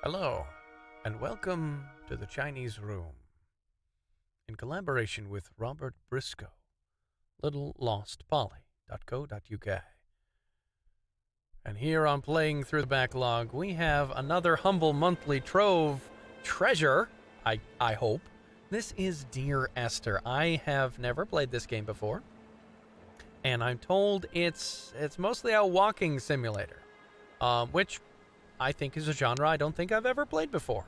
Hello, and welcome to the Chinese Room, in collaboration with Robert Briscoe, littlelostpolly.co.uk. And here on Playing Through the Backlog, we have another humble monthly Trove treasure, I hope. This is Dear Esther. I have never played this game before, and I'm told it's mostly a walking simulator, which I think is a genre I don't think I've ever played before.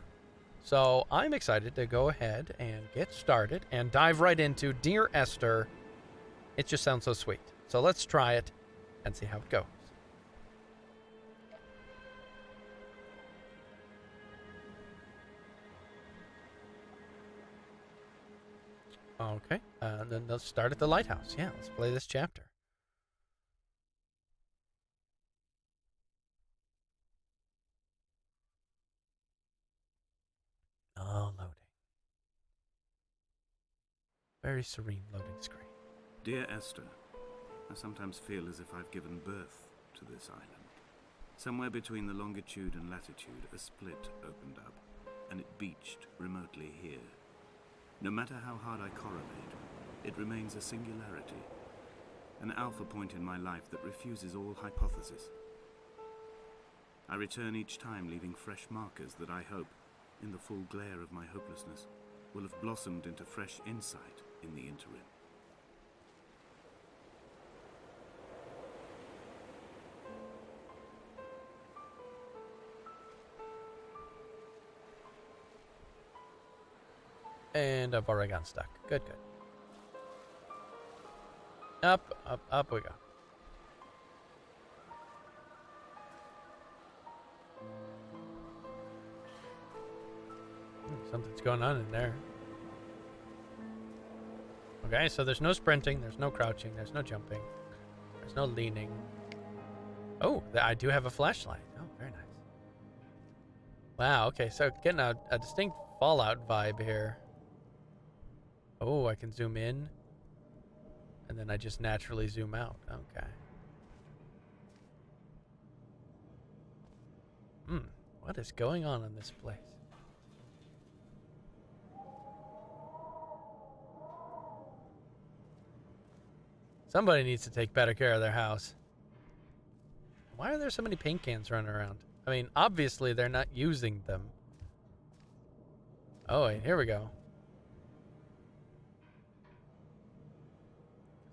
So I'm excited to go ahead and get started and dive right into Dear Esther. It just sounds so sweet. So let's try it and see how it goes. Okay, then let's start at the lighthouse. Yeah, let's play this chapter. Oh, loading. Very serene loading screen. Dear Esther, I sometimes feel as if I've given birth to this island. Somewhere between the longitude and latitude, a split opened up, and it beached remotely here. No matter how hard I correlate, it remains a singularity, an alpha point in my life that refuses all hypothesis. I return each time leaving fresh markers that I hope, in the full glare of my hopelessness, will have blossomed into fresh insight in the interim. And I've already gotten stuck. Good. Up we go. Something's going on in there. Okay, so there's no sprinting, there's no crouching, there's no jumping, there's no leaning. Oh, I do have a flashlight. Oh, very nice. Wow, okay, so getting a distinct Fallout vibe here. Oh, I can zoom in, and then I just naturally zoom out. Okay. What is going on in this place? Somebody needs to take better care of their house. Why are there so many paint cans running around? I mean, obviously they're not using them. Oh, wait, here we go.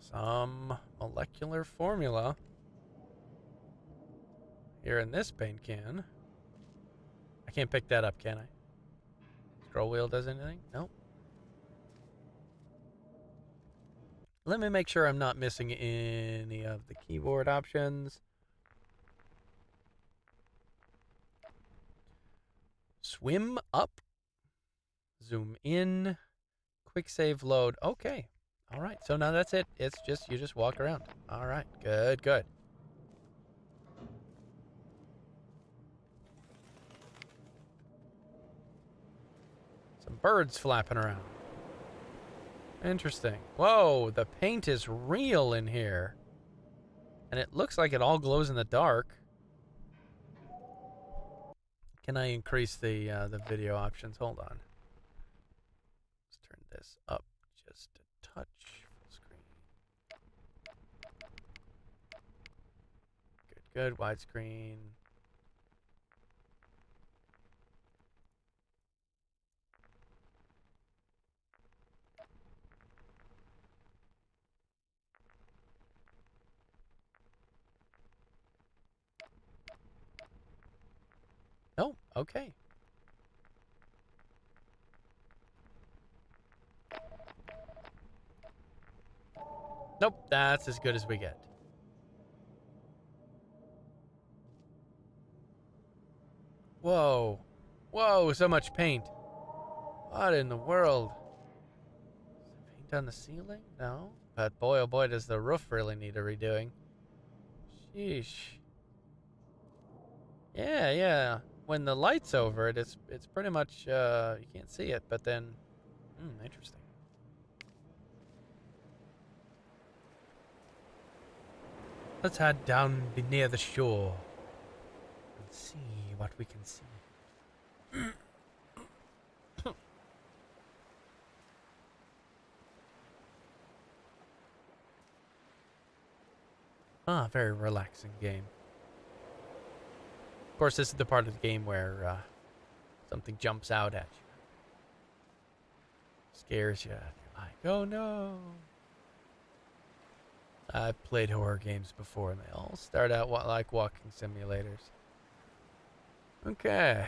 Some molecular formula here in this paint can. I can't pick that up, can I? Scroll wheel does anything? Nope. Let me make sure I'm not missing any of the keyboard options. Swim up. Zoom in. Quick save load. Okay. All right. So now that's it. It's just, you just walk around. All right. Good. Some birds flapping around. Interesting. Whoa, the paint is real in here. And it looks like it all glows in the dark. Can I increase the video options? Hold on. Let's turn this up just a touch. Full screen. Good. Widescreen. Oh, okay. Nope, that's as good as we get. Whoa, so much paint. What in the world? Is there paint on the ceiling? No. But boy, oh boy, does the roof really need a redoing. Sheesh. Yeah. When the light's over it, it's pretty much, you can't see it, but then, interesting. Let's head down near the shore and see what we can see. Ah, very relaxing game. Of course, this is the part of the game where something jumps out at you. Scares you. You're like, oh no. I've played horror games before, and they all start out like walking simulators. Okay.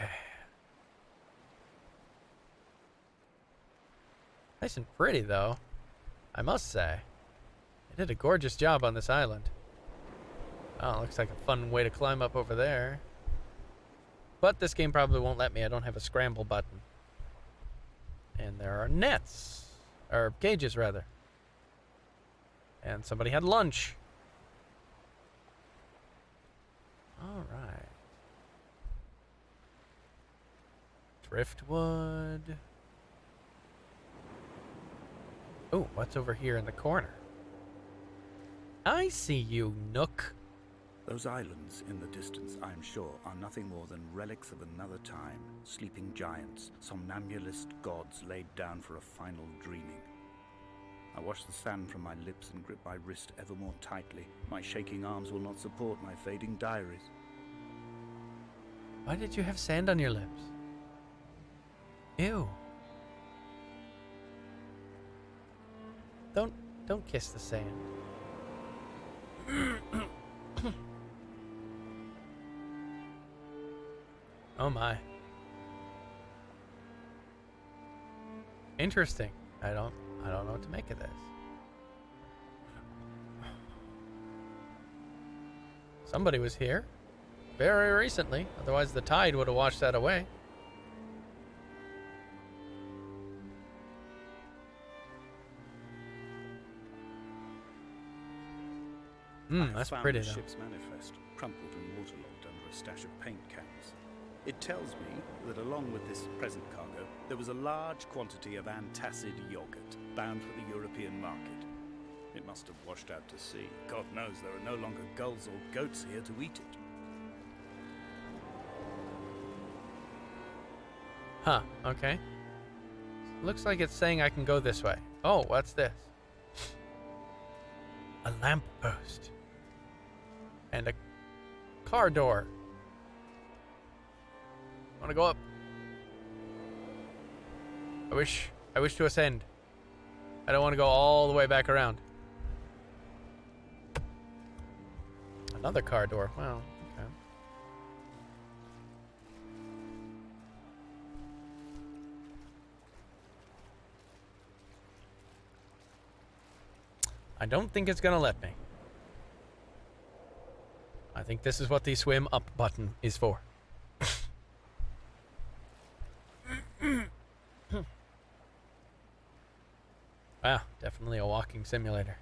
Nice and pretty, though, I must say. They did a gorgeous job on this island. Oh, looks like a fun way to climb up over there. But this game probably won't let me. I don't have a scramble button. And there are nets. Or cages, rather. And somebody had lunch. Alright. Driftwood. Oh, what's over here in the corner? I see you, Nook. Those islands in the distance, I am sure, are nothing more than relics of another time, sleeping giants, somnambulist gods laid down for a final dreaming. I wash the sand from my lips and grip my wrist ever more tightly. My shaking arms will not support my fading diaries. Why did you have sand on your lips? Ew. Don't kiss the sand. Oh my. Interesting. I don't know what to make of this. Somebody was here very recently, otherwise the tide would have washed that away. That's pretty, the though. ship's manifest, crumpled and waterlogged under a stash of paint cans. It tells me that along with this present cargo, there was a large quantity of antacid yogurt bound for the European market. It must have washed out to sea. God knows there are no longer gulls or goats here to eat it. Huh, okay. Looks like it's saying I can go this way. Oh, what's this? A lamppost. And a car door. Want to go up? I wish to ascend. I don't want to go all the way back around. Another car door. Wow. Okay. I don't think it's gonna let me. I think this is what the swim up button is for. Wow, definitely a walking simulator.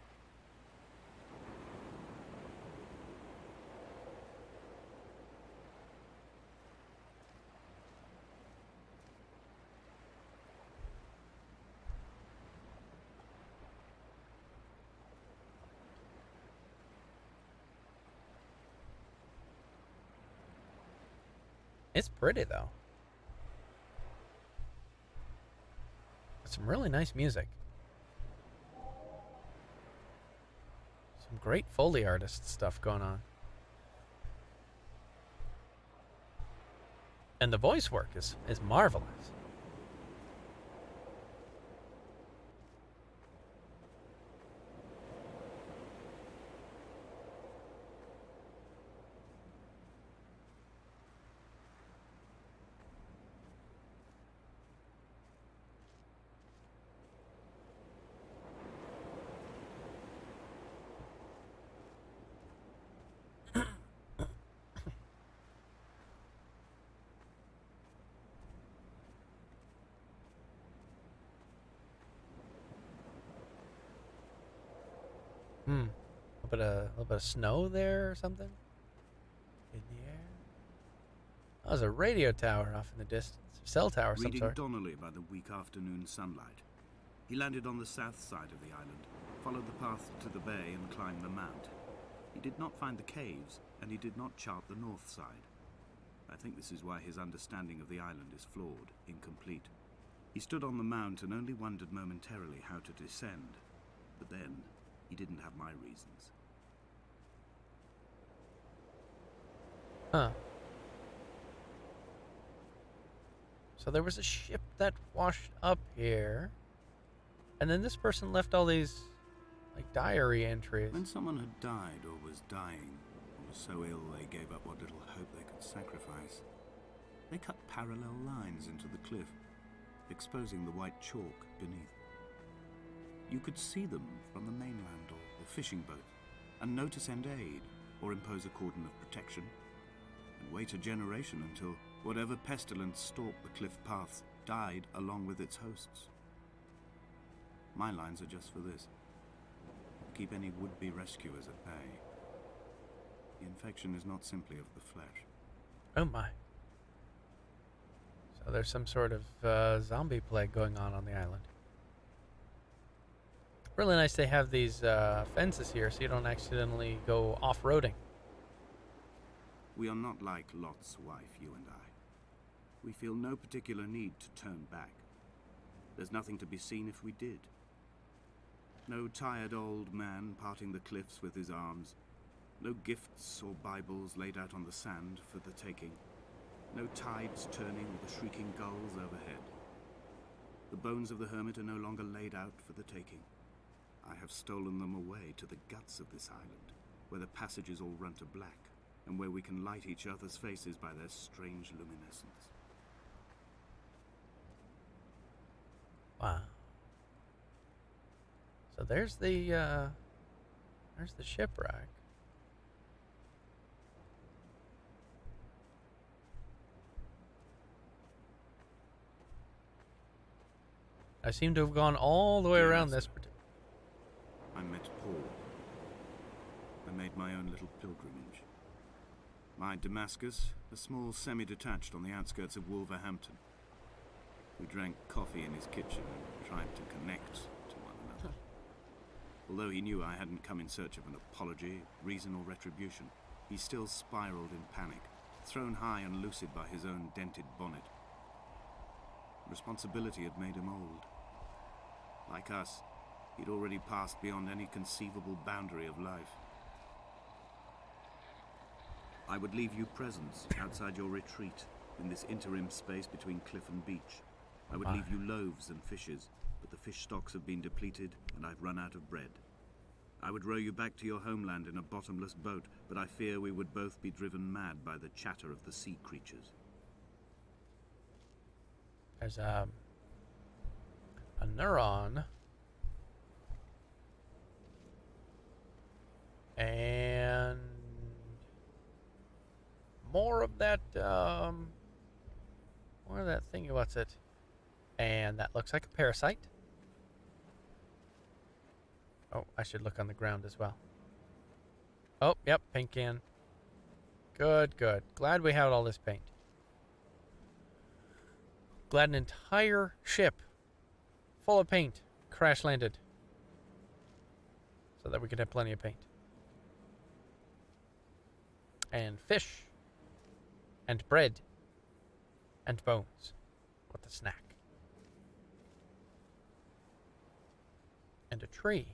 It's pretty, though. Some really nice music. Some great Foley artist stuff going on. And the voice work is marvelous. A little bit of snow there or something in the air. Oh, there's a radio tower off in the distance. Cell tower of some Reading sort. Donnelly by the weak afternoon sunlight. He landed on the south side of the island, followed the path to the bay and climbed the mount. He did not find the caves, and he did not chart the north side. I think this is why his understanding of the island is flawed, incomplete. He stood on the mount and only wondered momentarily how to descend. But then, he didn't have my reasons. Huh. So there was a ship that washed up here. And then this person left all these, like, diary entries. When someone had died or was dying, or was so ill they gave up what little hope they could sacrifice, they cut parallel lines into the cliff, exposing the white chalk beneath. You could see them from the mainland or the fishing boat, and know to send aid or impose a cordon of protection, and wait a generation until whatever pestilence stalked the cliff paths died along with its hosts. My lines are just for this: to keep any would-be rescuers at bay. The infection is not simply of the flesh. Oh my. So there's some sort of zombie plague going on the island. Really nice they have these fences here so you don't accidentally go off-roading. We are not like Lot's wife, you and I. We feel no particular need to turn back. There's nothing to be seen if we did. No tired old man parting the cliffs with his arms. No gifts or Bibles laid out on the sand for the taking. No tides turning or the shrieking gulls overhead. The bones of the hermit are no longer laid out for the taking. I have stolen them away to the guts of this island, where the passages all run to black, and where we can light each other's faces by their strange luminescence. Wow. So there's the shipwreck. I seem to have gone all the way Dear around Esther, this particular. I met Paul. I made my own little pilgrimage. My Damascus, a small semi-detached on the outskirts of Wolverhampton. We drank coffee in his kitchen and tried to connect to one another. Although he knew I hadn't come in search of an apology, reason, or retribution, he still spiraled in panic, thrown high and lucid by his own dented bonnet. Responsibility had made him old. Like us, he'd already passed beyond any conceivable boundary of life. I would leave you presents outside your retreat, in this interim space between cliff and beach. I would leave you loaves and fishes, but the fish stocks have been depleted and I've run out of bread. I would row you back to your homeland in a bottomless boat, but I fear we would both be driven mad by the chatter of the sea creatures. There's a neuron. And more of that thingy, what's it? And that looks like a parasite. Oh, I should look on the ground as well. Oh, yep, paint can. Good, good. Glad we had all this paint. Glad an entire ship full of paint crash landed so that we could have plenty of paint. And fish. And bread. And bones. What a snack. And a tree.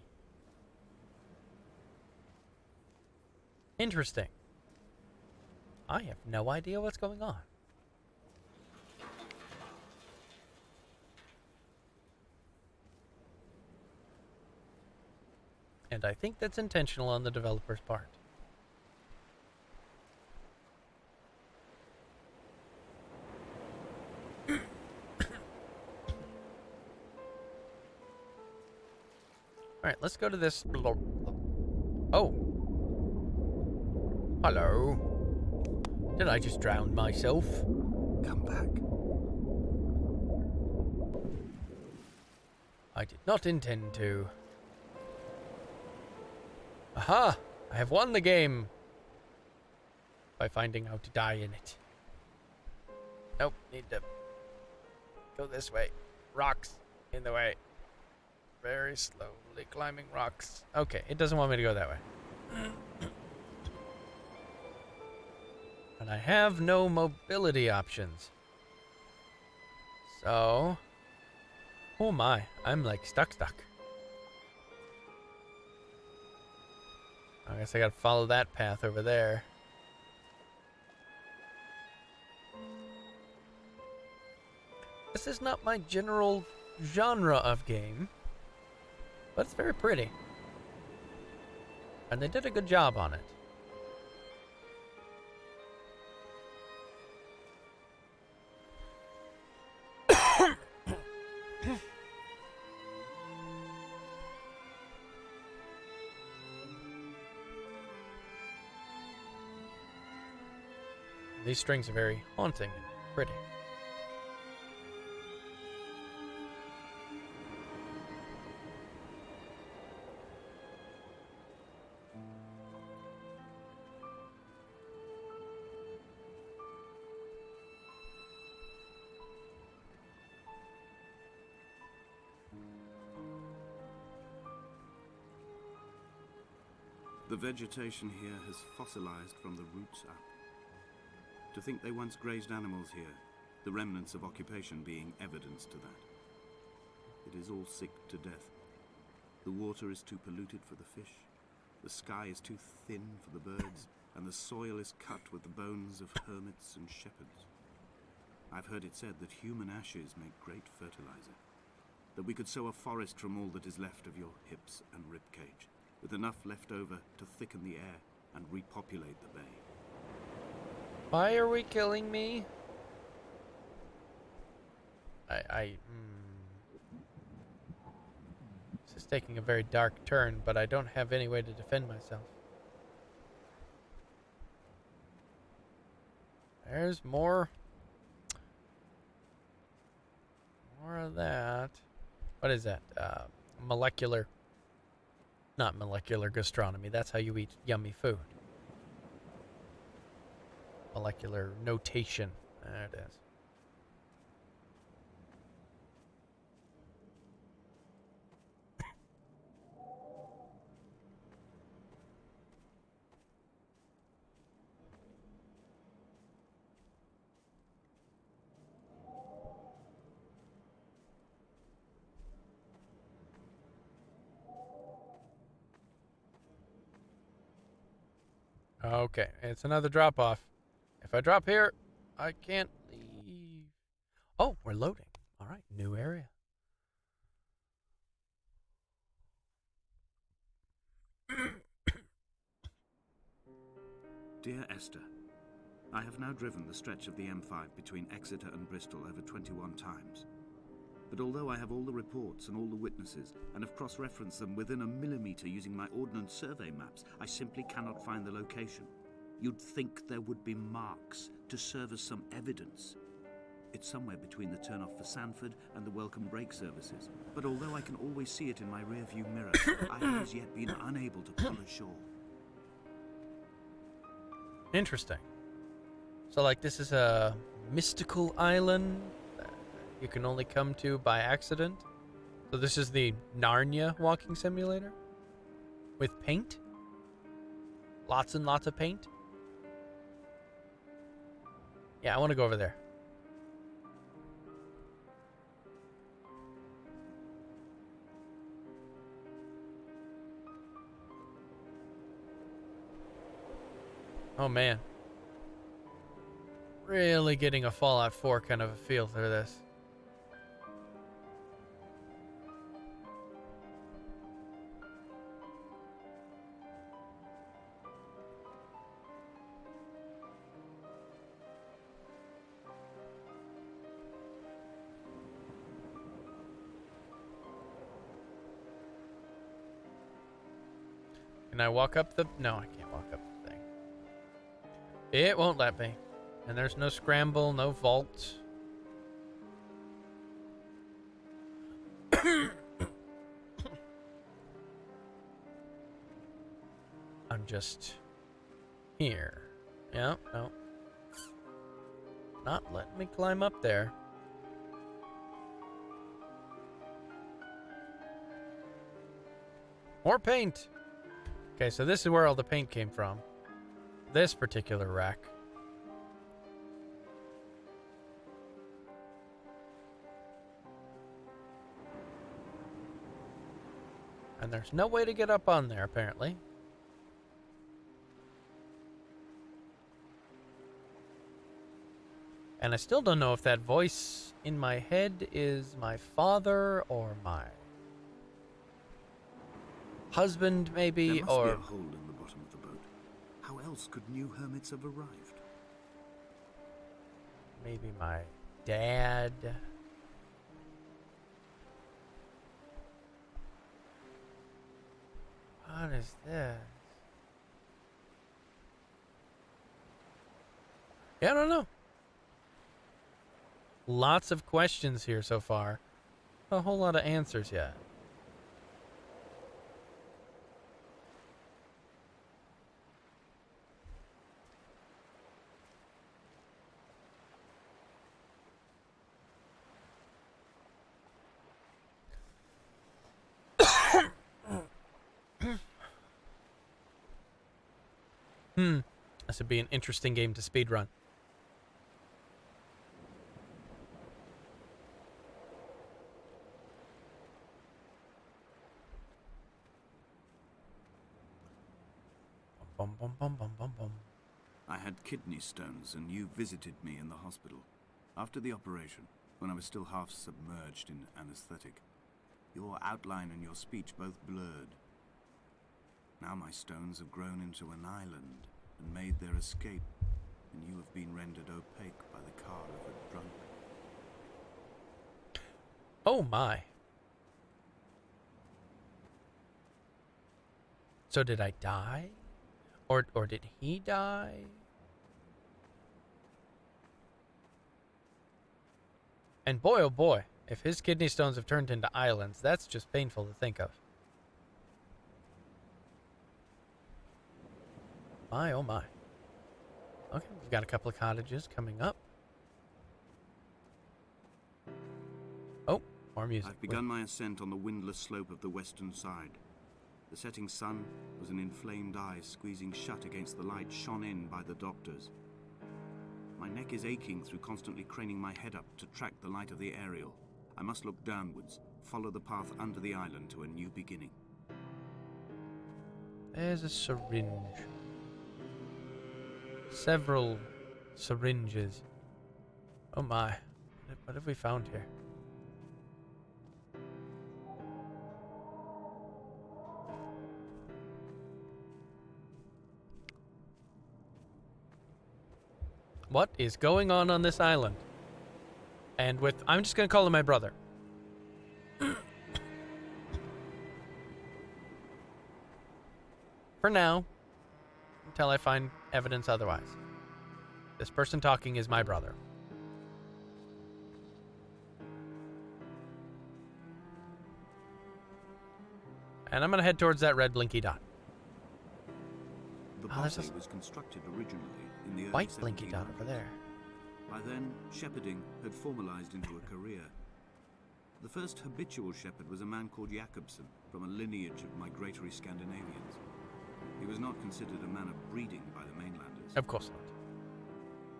Interesting. I have no idea what's going on. And I think that's intentional on the developer's part. Alright, let's go to this. Oh. Hello. Did I just drown myself? Come back. I did not intend to. Aha! I have won the game by finding how to die in it. Nope, need to go this way. Rocks in the way. Very slowly climbing rocks. Okay, it doesn't want me to go that way. And I have no mobility options. So... oh my, I'm like stuck. I guess I gotta follow that path over there. This is not my general genre of game, but it's very pretty. And they did a good job on it. These strings are very haunting and pretty. The vegetation here has fossilized from the roots up. To think they once grazed animals here, the remnants of occupation being evidence to that. It is all sick to death. The water is too polluted for the fish, the sky is too thin for the birds, and the soil is cut with the bones of hermits and shepherds. I've heard it said that human ashes make great fertilizer, that we could sow a forest from all that is left of your hips and ribcage, with enough left over to thicken the air and repopulate the bay. Why are we killing me? This is taking a very dark turn, but I don't have any way to defend myself. There's more of that. What is that? Molecular. Not molecular gastronomy. That's how you eat yummy food. Molecular notation. There it is. Okay, it's another drop off. If I drop here, I can't leave. Oh, we're loading. All right, new area. Dear Esther, I have now driven the stretch of the M5 between Exeter and Bristol over 21 times. But although I have all the reports and all the witnesses, and have cross-referenced them within a millimetre using my Ordnance Survey maps, I simply cannot find the location. You'd think there would be marks to serve as some evidence. It's somewhere between the turn-off for Sanford and the welcome break services. But although I can always see it in my rear-view mirror, I have as yet been unable to pull ashore. Interesting. So, like, this is a mystical island that you can only come to by accident? So this is the Narnia walking simulator? With paint? Lots and lots of paint? Yeah, I want to go over there. Oh man. Really getting a Fallout 4 kind of a feel through this. Can I walk up the... No, I can't walk up the thing. It won't let me. And there's no scramble, no vault. I'm just here. Yeah, no. Not letting me climb up there. More paint! Okay, so this is where all the paint came from. This particular rack. And there's no way to get up on there, apparently. And I still don't know if that voice in my head is my father or my husband, maybe, There must or... be a hole in the bottom of the boat. How else could new hermits have arrived? maybe my dad. What is this? Yeah, I don't know. Lots of questions here so far. A whole lot of answers yet. This would be an interesting game to speedrun. Bum, bum, bum, bum, bum, bum. I had kidney stones, and you visited me in the hospital. After the operation, when I was still half submerged in anesthetic, your outline and your speech both blurred. Now my stones have grown into an island and made their escape, and you have been rendered opaque by the car of a drunk. Oh my. So did I die? Or did he die? And boy, oh boy, if his kidney stones have turned into islands, that's just painful to think of. My, oh my. Okay, we've got a couple of cottages coming up. Oh, more music. I've begun my ascent on the windless slope of the western side. The setting sun was an inflamed eye squeezing shut against the light shone in by the doctors. My neck is aching through constantly craning my head up to track the light of the aerial. I must look downwards, follow the path under the island to a new beginning. There's a syringe. Several syringes. Oh my. What have we found here? What is going on this island? And with... I'm just going to call him my brother. For now. Until I find evidence otherwise. This person talking is my brother. And I'm going to head towards that red blinky dot. The there's bothy a was constructed originally in the early white blinky dot 1700s. over there. By then, shepherding had formalized into a career. The first habitual shepherd was a man called Jakobsen, from a lineage of migratory Scandinavians. He was not considered a man of breeding by the mainlanders. Of course not.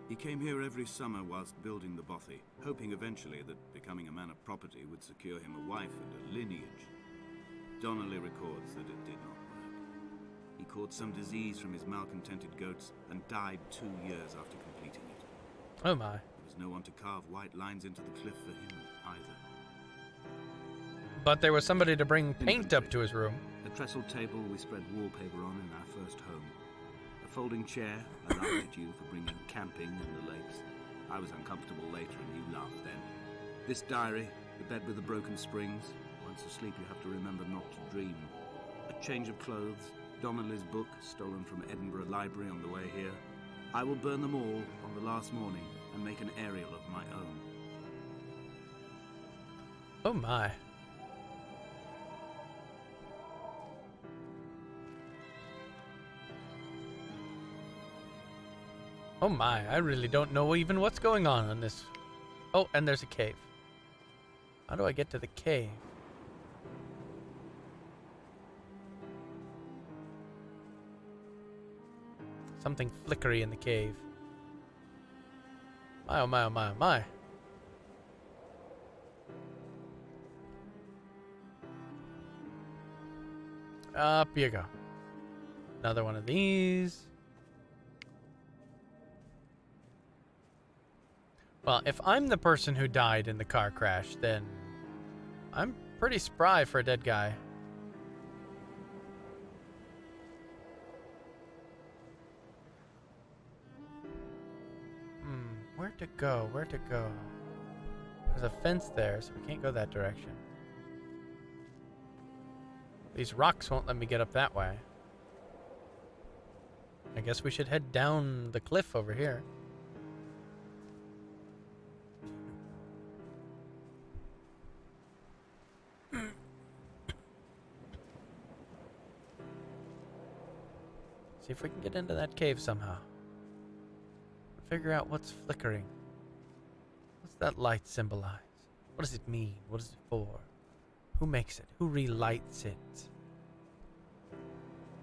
He came here every summer whilst building the bothy, hoping eventually that becoming a man of property would secure him a wife and a lineage. Donnelly records that it did not work. He caught some disease from his malcontented goats and died 2 years after completing it. Oh my. There was no one to carve white lines into the cliff for him either. But there was somebody to bring paint up to his room. A trestle table we spread wallpaper on in our first home. A folding chair, I laughed at you for bringing camping in the lakes. I was uncomfortable later and you laughed then. This diary, the bed with the broken springs. Once asleep you have to remember not to dream. A change of clothes, Donnelly's book stolen from Edinburgh Library on the way here. I will burn them all on the last morning and make an aerial of my own. Oh my. Oh my, I really don't know even what's going on this. Oh, and there's a cave. How do I get to the cave? Something flickery in the cave. My, oh my, oh my, oh my. Up you go. Another one of these. Well, if I'm the person who died in the car crash, then I'm pretty spry for a dead guy. Where to go? Where to go? There's a fence there, so we can't go that direction. These rocks won't let me get up that way. I guess we should head down the cliff over here. See if we can get into that cave somehow. Figure out what's flickering. What's that light symbolize? What does it mean? What is it for? Who makes it? Who relights it?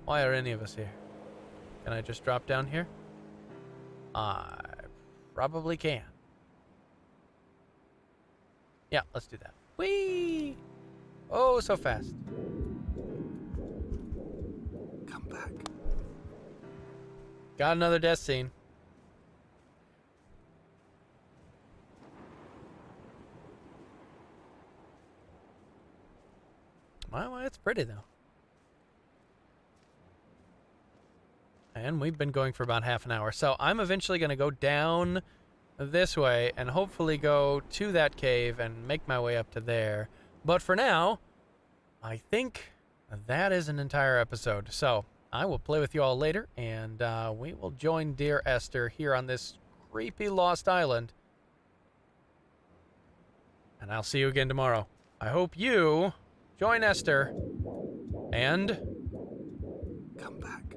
Why are any of us here? Can I just drop down here? I probably can. Yeah, let's do that. Whee! Oh, so fast. Come back. Got another death scene. Well, it's pretty though. And we've been going for about half an hour. So I'm eventually going to go down this way and hopefully go to that cave and make my way up to there. But for now, I think that is an entire episode. So I will play with you all later, and we will join Dear Esther here on this creepy lost island. And I'll see you again tomorrow. I hope you join Esther and Come back.